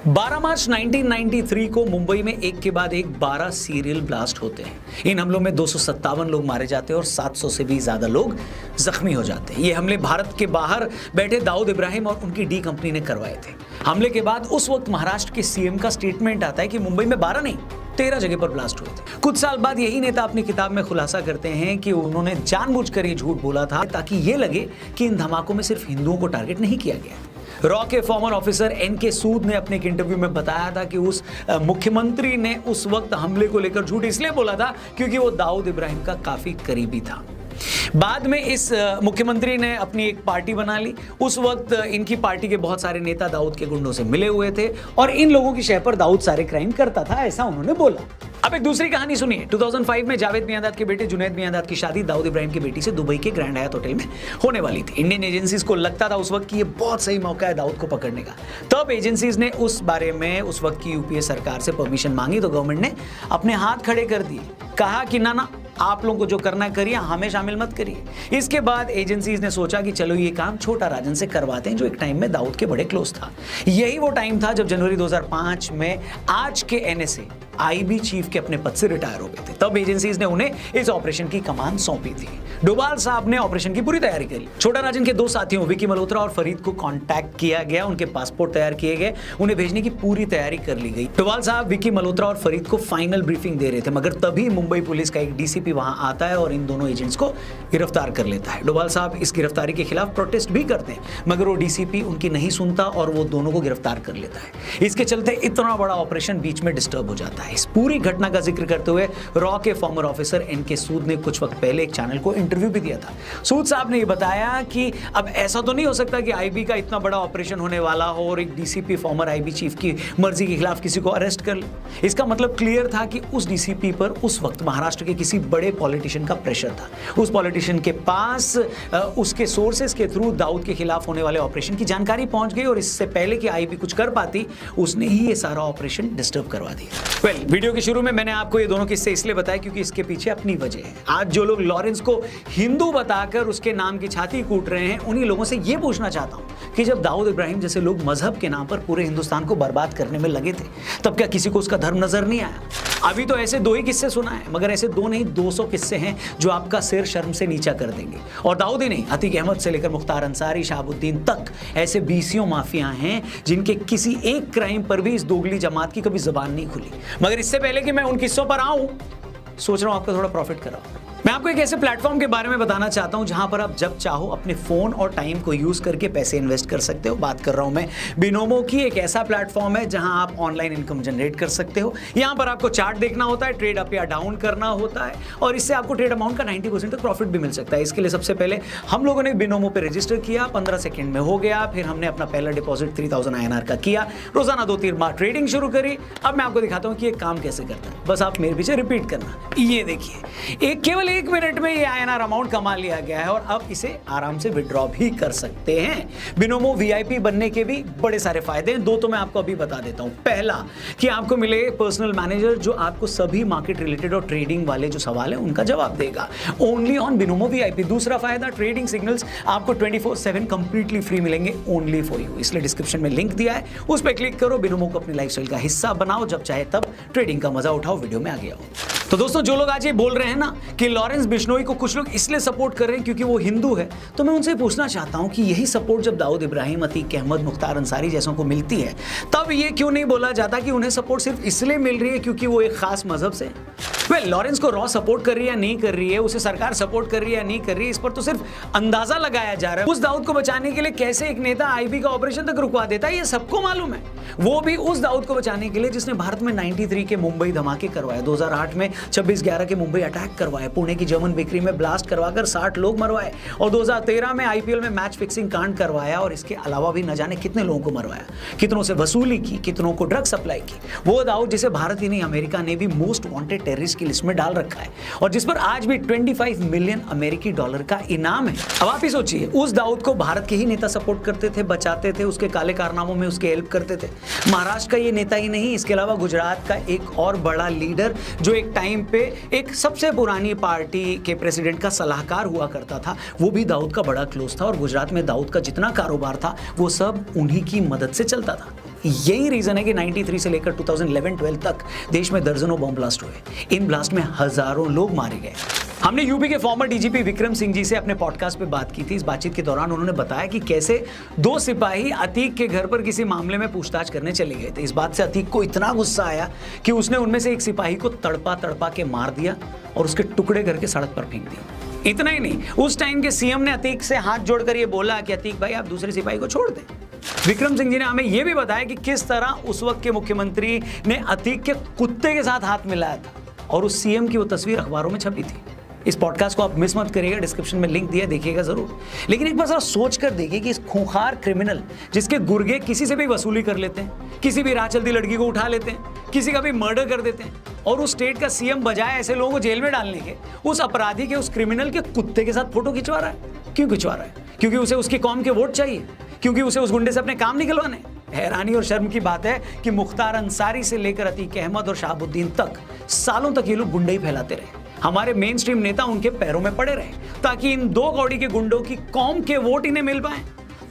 12 मार्च 1993 को मुंबई में एक के बाद एक 12 सीरियल ब्लास्ट होते हैं। इन हमलों में 257 लोग मारे जाते हैं और 700 से भी ज्यादा लोग जख्मी हो जाते हैं। ये हमले भारत के बाहर बैठे दाऊद इब्राहिम और उनकी डी कंपनी ने करवाए थे। हमले के बाद उस वक्त महाराष्ट्र के सीएम का स्टेटमेंट आता है कि मुंबई में 12 नहीं 13 जगह पर ब्लास्ट हुए थे। कुछ साल बाद यही नेता अपनी किताब में खुलासा करते हैं कि उन्होंने जानबूझकर ये झूठ बोला था ताकि ये लगे कि इन धमाकों में सिर्फ हिंदुओं को टारगेट नहीं किया गया। रॉ के फॉर्मर ऑफिसर एनके सूद ने अपने एक इंटरव्यू में बताया था कि उस मुख्यमंत्री ने उस वक्त हमले को लेकर झूठ इसलिए बोला था क्योंकि वो दाऊद इब्राहिम का काफी करीबी था। बाद में इस मुख्यमंत्री ने अपनी एक पार्टी बना ली। उस वक्त इनकी पार्टी के बहुत सारे नेता दाऊद के गुंडों से मिले हुए थे और इन लोगों की शह पर दाऊद सारे क्राइम करता था, ऐसा उन्होंने बोला। अब एक दूसरी कहानी सुनिए। 2005 में जावेद मियांदाद के बेटे जुनैद मियांदाद की शादी दाऊद इब्राहिम की बेटी से दुबई के ग्रैंड हयात होटल में होने वाली थी। इंडियन एजेंसीज को लगता था उस वक्त कि ये बहुत सही मौका है दाऊद को पकड़ने का। तब एजेंसीज ने उस बारे में उस वक्त की यूपीए सरकार से परमिशन मांगी तो गवर्नमेंट ने अपने हाथ खड़े कर दिए, कहा कि ना आप लोगों को जो करना है करिए, हमें शामिल मत करिए। इसके बाद एजेंसीज ने सोचा कि चलो ये काम छोटा राजन से करवाते हैं जो एक टाइम में दाऊद के बड़े क्लोज था। यही वो टाइम था जब जनवरी 2005 में आज के एनएसए आईबी चीफ के अपने पद से रिटायर हो गए थे। तब एजेंसीज ने उन्हें इस ऑपरेशन की कमान सौंपी थी। डोभाल साहब ने ऑपरेशन की पूरी तैयारी करी। छोटा राजन के दो साथियों विकी मल्होत्रा और फरीद को कांटेक्ट किया गया, उनके पासपोर्ट तैयार किए गए, उन्हें भेजने की पूरी तैयारी कर ली गई। डोभाल साहब विकी मल्होत्रा और फरीद को फाइनल ब्रीफिंग दे रहे थे, मगर तभी मुंबई पुलिस का एक डीसीपी वहां आता है और इन दोनों एजेंट्स को गिरफ्तार कर लेता है। डोभाल साहब इस गिरफ्तारी के खिलाफ प्रोटेस्ट भी करते हैं, मगर वो डीसीपी उनकी नहीं सुनता और वो दोनों को गिरफ्तार कर लेता है। इसके चलते इतना बड़ा ऑपरेशन बीच में डिस्टर्ब हो जाता है। इस पूरी घटना का जिक्र करते हुए रॉ के फॉर्मर ऑफिसर एनके सूद ने कुछ वक्त पहले एक चैनल को इंटरव्यू भी दिया था। सूद साहब ने यह बताया कि अब ऐसा तो नहीं हो सकता कि आईबी का इतना बड़ा ऑपरेशन होने वाला हो और एक डीसीपी फॉर्मर आईबी चीफ की मर्जी के खिलाफ किसी को अरेस्ट कर ले। इसका मतलब क्लियर था कि उस डीसीपी पर उस वक्त महाराष्ट्र के किसी बड़े पॉलिटिशियन का प्रेशर था। उस पॉलिटिशियन के पास उसके सोर्सेस के थ्रू दाऊद के खिलाफ होने वाले ऑपरेशन की जानकारी पहुंच गई और इससे पहले कि आईबी कुछ कर पाती उसने ही ये सारा ऑपरेशन डिस्टर्ब करवा दिया। वीडियो के शुरू में मैंने आपको ये दोनों किस्से इसलिए बताया क्योंकि इसके पीछे अपनी वजह है। आज जो लोग लॉरेंस को हिंदू बताकर उसके नाम की छाती कूट रहे हैं उन्हीं लोगों से ये पूछना चाहता हूं कि जब दाऊद इब्राहिम जैसे लोग मजहब के नाम पर पूरे हिंदुस्तान को बर्बाद करने में लगे थे तब क्या किसी को उसका धर्म नजर नहीं आया? अभी तो ऐसे दो ही किस्से सुना है, मगर ऐसे दो नहीं 200 किस्से हैं जो आपका सिर शर्म से नीचा कर देंगे। और दाऊद ही नहीं, अतीक अहमद से लेकर मुख्तार अंसारी, शहाबुद्दीन तक ऐसे 20 माफिया हैं जिनके किसी एक क्राइम पर भी इस दोगली जमात की कभी जुबान नहीं खुली। मगर इससे पहले कि मैं उन किस्सों पर आऊं, सोच रहा हूं आपका थोड़ा प्रॉफिट कराऊं। मैं आपको एक ऐसे प्लेटफॉर्म के बारे में बताना चाहता हूं जहां पर आप जब चाहो अपने फोन और टाइम को यूज करके पैसे इन्वेस्ट कर सकते हो। बात कर रहा हूं मैं बिनोमो की। एक ऐसा प्लेटफॉर्म है जहां आप ऑनलाइन इनकम जनरेट कर सकते हो। यहां पर आपको चार्ट देखना होता है, ट्रेड अप या डाउन करना होता है और इससे आपको ट्रेड अमाउंट का 90% तक प्रॉफिट भी मिल सकता है। इसके लिए सबसे पहले हम लोगों ने बिनोमो पे रजिस्टर किया, 15 सेकंड में हो गया। फिर हमने अपना पहला डिपॉजिट 3000 INR का किया, रोजाना 2-3 बार ट्रेडिंग शुरू करी। अब मैं आपको दिखाता हूं कि ये काम कैसे करता है, बस आप मेरे पीछे रिपीट करना। ये देखिए, केवल 1 मिनट में ये INR अमाउंट कमा लिया गया है और अब इसे आराम से विड्रॉ भी कर सकते हैं। बिनोमो VIP बनने के भी बड़े सारे फायदे हैं, दो तो मैं आपको अभी बता देता हूं। पहला कि आपको मिले पर्सनल मैनेजर जो आपको सभी मार्केट रिलेटेड और ट्रेडिंग वाले जो सवाल है उनका जवाब देगा, ओनली ऑन बिनोमो VIP। दूसरा फायदा, ट्रेडिंग सिग्नल्स आपको 24/7 कंप्लीटली फ्री मिलेंगे, ओनली फॉर यू। इसलिए डिस्क्रिप्शन में लिंक दिया है, उस पर क्लिक करो, बिनोमो को अपनी लाइफस्टाइल का हिस्सा बनाओ, जब चाहे तब ट्रेडिंग का मजा उठाओ। वीडियो में आगे आओ। तो दोस्तों, जो लोग आज ये बोल रहे हैं ना कि लॉरेंस बिश्नोई को कुछ लोग इसलिए सपोर्ट कर रहे हैं क्योंकि वो हिंदू है, तो मैं उनसे पूछना चाहता हूं कि यही सपोर्ट जब दाऊद इब्राहिम, अतीक अहमद, मुख्तार अंसारी जैसों को मिलती है तब ये क्यों नहीं बोला जाता कि उन्हें सपोर्ट सिर्फ इसलिए मिल रही है क्योंकि वो एक खास मजहब से? लॉरेंस को रॉ सपोर्ट कर रही है या नहीं कर रही है, उसे सरकार सपोर्ट कर रही है या नहीं कर रही है, इस पर तो सिर्फ अंदाजा लगाया जा रहा है। उस दाऊद को बचाने के लिए कैसे एक नेता आईबी का ऑपरेशन तक रुकवा देता है, ये सबको मालूम है। वो भी उस दाऊद को बचाने के लिए जिसने भारत में 93 के मुंबई धमाके करवाए, 2008 में 26/11 के मुंबई अटैक करवाए, पुणे की जर्मन बेकरी में ब्लास्ट करवाकर 60 लोग मरवाए और 2013 में IPL में मैच फिक्सिंग कांड करवाया और इसके अलावा भी न जाने कितने लोगों को मरवाया, कितनों से वसूली की, कितनों को ड्रग सप्लाई की। वो दाऊद जिसे भारत ही नहीं अमेरिका ने भी मोस्ट वांटेड टेररिस्ट की लिस्ट में डाल रखा है और जिस पर आज भी $25 मिलियन अमेरिकी डॉलर का इनाम है। अब आप ही सोचिए, उस दाऊद को भारत के ही नेता सपोर्ट करते थे, बचाते थे, उसके काले कारनामों में उसके हेल्प करते थे। महाराष्ट्र का ये नेता ही नहीं, इसके अलावा गुजरात का एक और बड़ा लीडर जो एक टाइम पे एक सबसे पुरानी पार्टी के प्रेसिडेंट का सलाहकार हुआ करता था, वो भी दाऊद का बड़ा क्लोज था और गुजरात में दाऊद का जितना कारोबार था वो सब उन्हीं की मदद से चलता था। यही रीजन है कि 93 से लेकर 2011-12 तक देश में दर्जनों बम ब्लास्ट हुए। इन ब्लास्ट में हजारों लोग मारे गए। हमने यूपी के फॉर्मर डीजीपी विक्रम सिंह जी से अपने पॉडकास्ट पे बात की थी। इस बातचीत के दौरान उन्होंने बताया कि कैसे 2 सिपाही अतीक के घर पर किसी मामले में पूछताछ करने चले गए थे। इस बात से अतीक को इतना गुस्सा आया कि उसने उनमें से एक सिपाही को तड़पा के मार दिया और उसके टुकड़े करके सड़क पर फेंक दिए। इतना ही नहीं, उस टाइम के सीएम ने अतीक से हाथ जोड़कर यह बोला कि अतीक भाई आप दूसरे सिपाही को छोड़ दें। विक्रम सिंह जी ने हमें यह भी बताया कि किस तरह उस वक्त के मुख्यमंत्री ने अतीक के कुत्ते के साथ हाथ मिलाया था और उस सीएम की वो तस्वीर अखबारों में छपी थी। इस पॉडकास्ट को आप मिस मत करिएगा, डिस्क्रिप्शन में लिंक दिया, देखिएगा जरूर। लेकिन एक बार जरा सोच कर देखिए कि इस खूंखार क्रिमिनल जिसके गुर्गे किसी से भी वसूली कर लेते हैं, किसी भी राह चलती लड़की को उठा लेते हैं, किसी का भी मर्डर कर देते हैं, और उस स्टेट का सीएम बजाय ऐसे लोगों को जेल में डालने के उस अपराधी के, उस क्रिमिनल के कुत्ते के साथ फोटो खिंचवा रहा है। क्यों खिंचवा रहा है? क्योंकि उसे उसकी कौम के वोट चाहिए, क्योंकि उसे उस गुंडे से अपने काम निकलवाने। हैरानी और शर्म की बात है कि मुख्तार अंसारी से लेकर अतीक अहमद और शहाबुद्दीन तक सालों तक ये लोग गुंडे ही फैलाते रहे। हमारे मेन स्ट्रीम नेता उनके पैरों में पड़े रहे ताकि इन 2 कौड़ी के गुंडों की कौम के वोट इन्हें मिल पाए।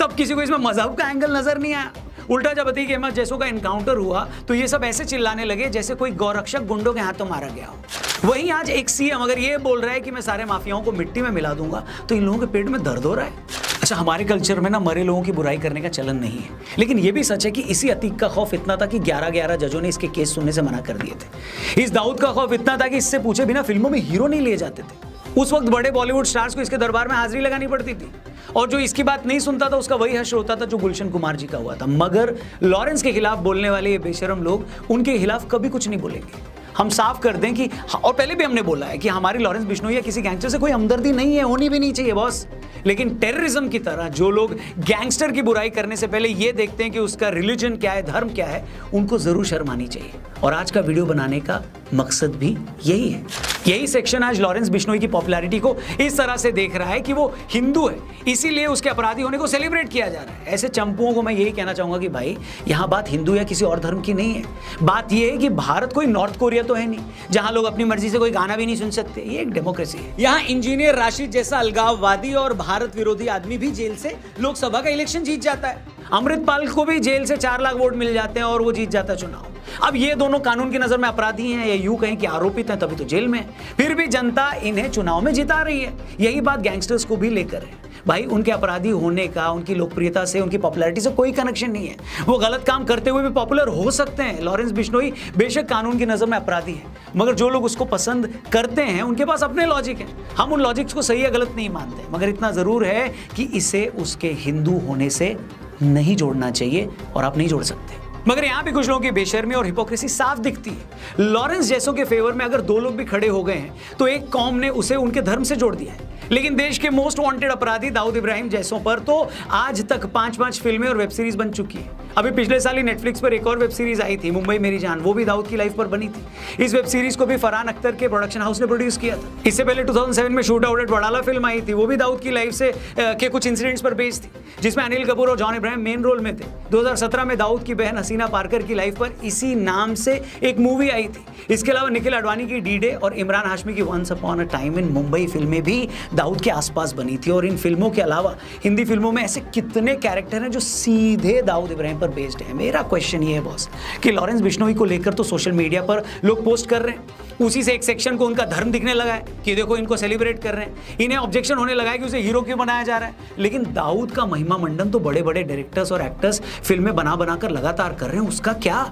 तब किसी को इसमें मजहब का एंगल नजर नहीं आया। उल्टा जब अतीक अहमद जैसों का एनकाउंटर हुआ तो ये सब ऐसे चिल्लाने लगे जैसे कोई गौरक्षक गुंडों के हाथों मारा गया हो। वहीं आज एक सीएम अगर ये बोल रहा है कि मैं सारे माफियाओं को मिट्टी में मिला दूंगा तो इन लोगों के पेट में दर्द हो रहा है। अच्छा, हमारे कल्चर में ना मरे लोगों की बुराई करने का चलन नहीं है, लेकिन ये भी सच है कि इसी अतीक का खौफ इतना था कि 11 जजों ने इसके केस सुनने से मना कर दिए थे। इस दाऊद का खौफ इतना था कि इससे पूछे बिना फिल्मों में हीरो नहीं लिए जाते थे। उस वक्त बड़े बॉलीवुड स्टार्स को इसके दरबार में हाजिरी लगानी पड़ती थी और जो इसकी बात नहीं सुनता था उसका वही हश्र होता था जो गुलशन कुमार जी का हुआ था। मगर लॉरेंस के खिलाफ बोलने वाले ये बेशरम लोग उनके खिलाफ कभी कुछ नहीं बोलेंगे। हम साफ कर दें कि, और पहले भी हमने बोला है कि हमारी लॉरेंस बिश्नोई या किसी गैंगस्टर से कोई हमदर्दी नहीं है, होनी भी नहीं चाहिए बॉस। लेकिन टेररिज्म की तरह जो लोग गैंगस्टर की बुराई करने से पहले ये देखते हैं कि उसका रिलीजन क्या है, धर्म क्या है, उनको जरूर शर्म आनी चाहिए। और आज का वीडियो बनाने का मकसद भी यही है। यही सेक्शन आज लॉरेंस बिश्नोई की पॉपुलैरिटी को इस तरह से देख रहा है कि वो हिंदू है, इसीलिए उसके अपराधी होने को सेलिब्रेट किया जा रहा है। ऐसे चंपुओं को मैं यही कहना चाहूंगा कि भाई यहाँ बात हिंदू या किसी और धर्म की नहीं है। बात यह है कि भारत कोई नॉर्थ कोरिया तो है नहीं जहां लोग अपनी मर्जी से कोई गाना भी नहीं सुन सकते। ये एक डेमोक्रेसी है। यहाँ इंजीनियर राशिद जैसा अलगाववादी और भारत विरोधी आदमी भी जेल से लोकसभा का इलेक्शन जीत जाता है। अमृतपाल को भी जेल से 4 लाख वोट मिल जाते हैं और वो जीत जाता है चुनाव। अब ये दोनों कानून की नजर में अपराधी हैं या यूं कहें कि आरोपित हैं, तभी तो जेल में, फिर भी जनता इन्हें चुनाव में जिता रही है। यही बात गैंगस्टर्स को भी लेकर है। भाई उनके अपराधी होने का उनकी लोकप्रियता से, उनकी पॉपुलैरिटी से कोई कनेक्शन नहीं है। वो गलत काम करते हुए भी पॉपुलर हो सकते हैं। लॉरेंस बिश्नोई बेशक कानून की नजर में अपराधी है, मगर जो लोग उसको पसंद करते हैं उनके पास अपने लॉजिक है। हम उन लॉजिक्स को सही या गलत नहीं मानते, मगर इतना जरूर है कि इसे उसके हिंदू होने से नहीं जोड़ना चाहिए और आप नहीं जोड़ सकते। मगर यहां भी कुछ लोगों की बेशर्मी और हिपोक्रेसी साफ दिखती है। लॉरेंस जैसों के फेवर में अगर 2 लोग भी खड़े हो गए हैं तो एक कौम ने उसे उनके धर्म से जोड़ दिया है। लेकिन देश के मोस्ट वांटेड अपराधी दाऊद इब्राहिम जैसों पर तो आज तक 5 फिल्में और वेब सीरीज बन चुकी है। अभी पिछले साल ही नेटफ्लिक्स पर एक और वेब सीरीज आई थी, मुंबई मेरी जान, वो भी दाऊद की लाइफ पर बनी थी। इस वेब सीरीज को भी फरहान अख्तर के प्रोडक्शन हाउस ने प्रोड्यूस किया था। इससे पहले 2007 में Shootout at Wadala film आई थी, वो भी दाऊद की लाइफ से के कुछ इंसिडेंट्स पर बेस्ड थी, जिसमें अनिल कपूर और जॉन इब्राहिम मेन रोल में थे। 2017 में दाऊद की बहन हसीना पारकर की लाइफ पर इसी नाम से एक मूवी आई थी। इसके अलावा निखिल आडवाणी की डी डे और इमरान हाशमी की once upon a time in Mumbai फिल्में भी दाऊद के आसपास बनी थी। और इन फिल्मों के अलावा हिंदी फिल्मों में ऐसे कितने कैरेक्टर हैं जो सीधे दाऊद इब्राहिम पर बेस्ड हैं। मेरा क्वेश्चन ये है बॉस कि लॉरेंस बिश्नोई को लेकर तो सोशल मीडिया पर लोग पोस्ट कर रहे हैं, उसी से एक सेक्शन को उनका धर्म दिखने लगा है कि देखो इनको सेलिब्रेट कर रहे हैं, इन्हें ऑब्जेक्शन होने लगा है कि उसे हीरो क्यों बनाया जा रहा है। लेकिन दाऊद का महिमा मंडन तो बड़े बड़े डायरेक्टर्स और एक्टर्स फिल्में बना बनाकर लगातार कर रहे हैं। उसका क्या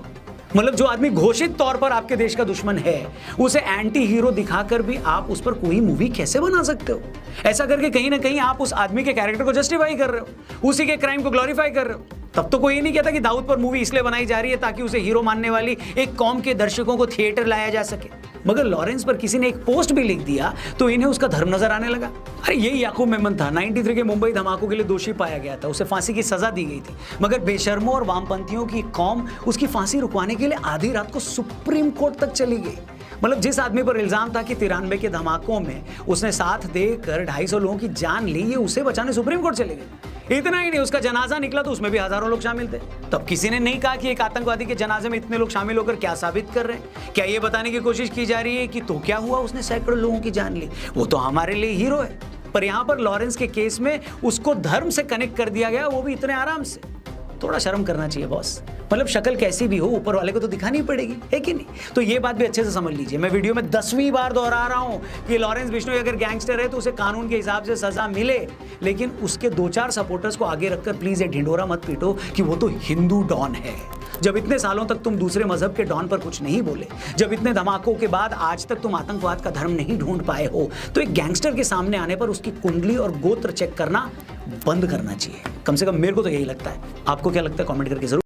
मतलब, जो आदमी घोषित तौर पर आपके देश का दुश्मन है उसे एंटी हीरो दिखाकर भी आप उस पर कोई मूवी कैसे बना सकते हो? ऐसा करके कहीं ना कहीं आप उस आदमी के कैरेक्टर को जस्टिफाई कर रहे हो, उसी के क्राइम को ग्लोरीफाई कर रहे हो। तब तो कोई ये नहीं कहता कि दाऊद पर मूवी इसलिए बनाई जा रही है ताकि उसे हीरो मानने वाली एक कौम के दर्शकों को थिएटर लाया जा सके। मगर लॉरेंस पर किसी ने एक पोस्ट भी लिख दिया तो इन्हें उसका धर्म नजर आने लगा। अरे यही याकूब मेमन था, 93 के मुंबई धमाकों के लिए दोषी पाया गया था, उसे फांसी की सजा दी गई थी। मगर बेशर्मों और वामपंथियों की कौम उसकी फांसी रुकवाने के लिए आधी रात को सुप्रीम कोर्ट तक चली गई। मतलब जिस आदमी पर इल्जाम था कि 93 के धमाकों में उसने साथ देकर 250 लोगों की जान ली, ये उसे बचाने सुप्रीम कोर्ट चले गए। इतना ही नहीं, उसका जनाजा निकला तो उसमें भी हजारों लोग शामिल थे। तब किसी ने नहीं कहा कि एक आतंकवादी के जनाजे में इतने लोग शामिल होकर क्या साबित कर रहे हैं। क्या ये बताने की कोशिश की जा रही है कि तो क्या हुआ, उसने सैकड़ों लोगों की जान ली, वो तो हमारे लिए हीरो है। पर यहां पर लॉरेंस के केस में उसको धर्म से कनेक्ट कर दिया गया, वो भी इतने आराम से। थोड़ा शर्म करना चाहिए बॉस। मतलब शक्ल कैसी भी हो, ऊपर वाले को तो दिखानी पड़ेगी, है कि नहीं? तो ये बात भी अच्छे से समझ लीजिए। मैं वीडियो में 10वीं बार दोहरा रहा हूं कि लॉरेंस बिश्नोई अगर गैंगस्टर है तो उसे कानून के हिसाब से सजा मिले, लेकिन उसके 2-4 सपोर्टर्स को आगे रखकर प्लीज ये ढिंढोरा मत पीटो कि वो तो हिंदू डॉन है। जब इतने सालों तक तुम दूसरे मजहब के डॉन पर कुछ नहीं बोले, जब इतने धमाकों के बाद आज तक तुम आतंकवाद का धर्म नहीं ढूंढ पाए हो, तो एक गैंगस्टर के सामने आने पर उसकी कुंडली और गोत्र चेक करना बंद करना चाहिए। कम से कम मेरे को तो यही लगता है। आपको क्या लगता है? कमेंट करके जरूर